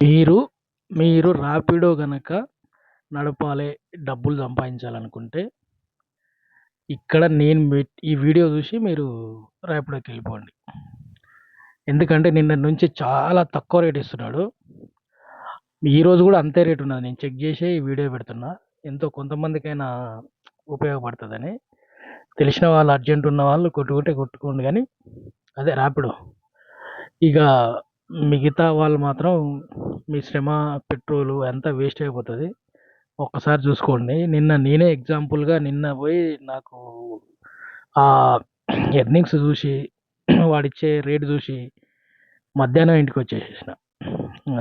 మీరు మీరు ర్యాపిడో గనక నడపాలి, డబ్బులు సంపాదించాలనుకుంటే, ఇక్కడ నేను ఈ వీడియో చూసి మీరు ర్యాపిడోకెళ్ళిపోండి. ఎందుకంటే నిన్నటి నుంచి చాలా తక్కువ రేట్ ఇస్తున్నాడు. ఈరోజు కూడా అంతే రేట్ ఉన్నది. నేను చెక్ చేసే ఈ వీడియో పెడుతున్నా. ఎంతో కొంతమందికైనా ఉపయోగపడుతుందని. తెలిసిన వాళ్ళు, అర్జెంట్ ఉన్న వాళ్ళు కొట్టుకుంటే కొట్టుకోండి, కానీ అదే ర్యాపిడో. ఇక మిగతా వాళ్ళు మాత్రం మీ శ్రమ, పెట్రోలు అంతా వేస్ట్ అయిపోతుంది. ఒక్కసారి చూసుకోండి. నిన్న నేనే ఎగ్జాంపుల్గా నిన్న పోయి నాకు ఆ ఎర్నింగ్స్ చూసి వాడిచ్చే రేట్ చూసి మధ్యాహ్నం ఇంటికి వచ్చేసేసిన.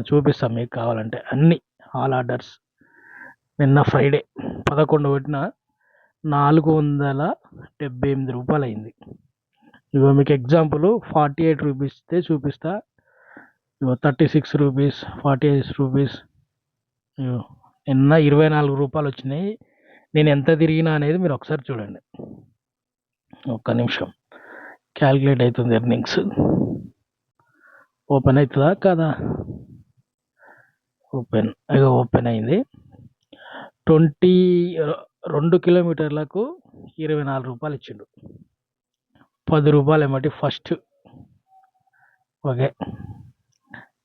చూపిస్తాం మీకు కావాలంటే అన్నీ ఆల్ ఆర్డర్స్. నిన్న ఫ్రైడే 11 కొట్టిన 478 రూపాయలు అయింది. ఇగో మీకు ఎగ్జాంపుల్ 48 రూపీస్ చూపిస్తా. ఇగో 36 రూపీస్, 48 రూపీస్. ఇగో నిన్న 24 రూపాయలు వచ్చినాయి. నేను ఎంత తిరిగినా అనేది మీరు ఒకసారి చూడండి. ఒక్క నిమిషం క్యాల్కులేట్ అవుతుంది. ఎర్నింగ్స్ ఓపెన్ అవుతుందా కాదా? ఓపెన్ అయింది. 2 కిలోమీటర్లకు 24 రూపాయలు ఇచ్చిండు. 10 రూపాయలు ఏమటి ఫస్ట్. ఓకే,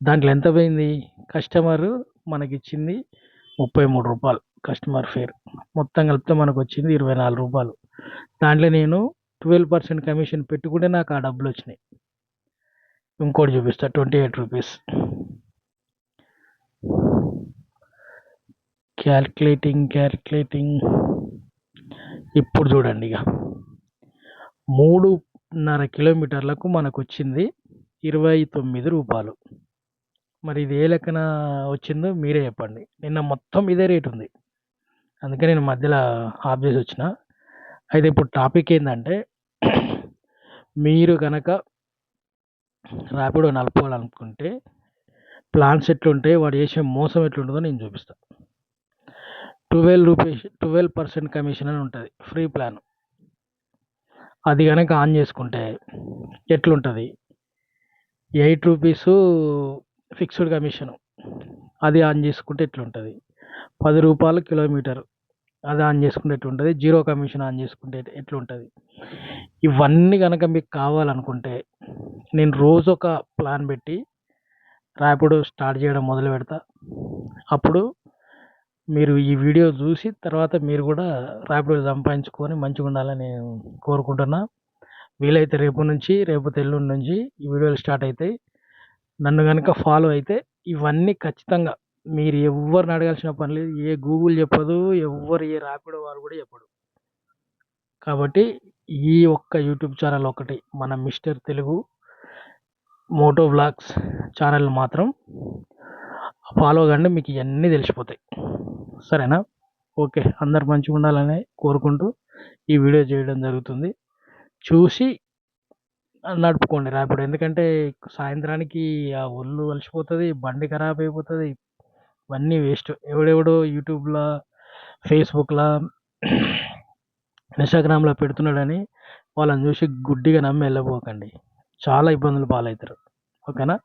దాంట్లో ఎంత పోయింది? కస్టమర్ మనకిచ్చింది 33 రూపాయలు కస్టమర్ ఫేర్. మొత్తం కలిపితే మనకు వచ్చింది 24 రూపాయలు. దాంట్లో నేను 12% కమిషన్ పెట్టుకుంటే నాకు ఆ డబ్బులు వచ్చినాయి. ఇంకోటి చూపిస్తా, 28 రూపీస్. క్యాల్కులేటింగ్. ఇప్పుడు చూడండి, ఇక 3.5 కిలోమీటర్లకు మనకు వచ్చింది 29 రూపాయలు. మరి ఇది ఏ లెక్కన వచ్చిందో మీరే చెప్పండి. నిన్న మొత్తం ఇదే రేట్ ఉంది, అందుకే నేను మధ్యలో ఆఫ్ చేసి వచ్చిన. అయితే ఇప్పుడు టాపిక్ ఏంటంటే, మీరు కనుక ర్యాపిడో నడపాలనుకుంటే ప్లాన్స్ ఎట్లుంటాయి, వాడు చేసే మోసం ఎట్లుంటుందో నేను చూపిస్తాను. 12% కమిషన్ అని ఉంటుంది, ఫ్రీ ప్లాన్. అది కనుక ఆన్ చేసుకుంటే ఎట్లుంటుంది? 8 రూపీస్ ఫిక్స్డ్ కమిషన్. అది ఆన్ చేసుకుంటే ఎట్లుంటుంది? 10 రూపాయలు కిలోమీటర్. అది ఆన్ చేసుకుంటే ఎట్లుంటుంది? 0 కమిషన్ ఆన్ చేసుకుంటే ఎట్లుంటుంది? ఇవన్నీ కనుక మీకు కావాలనుకుంటే నేను రోజు ఒక ప్లాన్ పెట్టి ర్యాపిడో స్టార్ట్ చేయడం మొదలు పెడతా. అప్పుడు మీరు ఈ వీడియో చూసి తర్వాత మీరు కూడా ర్యాపిడో సంపాదించుకొని మంచిగా ఉండాలని నేను కోరుకుంటున్నా. వీలైతే రేపు ఎల్లుండి నుంచి ఈ వీడియోలు స్టార్ట్ అవుతాయి. నన్ను కనుక ఫాలో అయితే ఇవన్నీ ఖచ్చితంగా మీరు ఎవరిని అడగాల్సిన పని లేదు. ఏ గూగుల్ చెప్పదు, ఏ ర్యాపిడో వారు కూడా చెప్పడు. కాబట్టి ఈ ఒక్క యూట్యూబ్ ఛానల్ ఒకటి, మన mister Telugu moto vlogs channel మాత్రం ఫాలో కండి, మీకు ఇవన్నీ తెలిసిపోతాయి. సరేనా? ఓకే, అందరు మంచిగా ఉండాలని కోరుకుంటూ ఈ వీడియో చేయడం జరుగుతుంది. చూసి నడుపుకోండి ర్యాపిడో. ఎందుకంటే సాయంత్రానికి ఆ ఒళ్ళు అలసిపోతుంది, బండి ఖరాబ్ అయిపోతుంది. ఇవన్నీ వేస్ట్. ఎవడెవడో యూట్యూబ్లో, ఫేస్బుక్లో, ఇన్స్టాగ్రామ్లో పెడుతున్నాడని వాళ్ళని చూసి గుడ్డిగా నమ్మి వెళ్ళబోకండి. చాలా ఇబ్బందులు పాలవుతారు. ఓకేనా?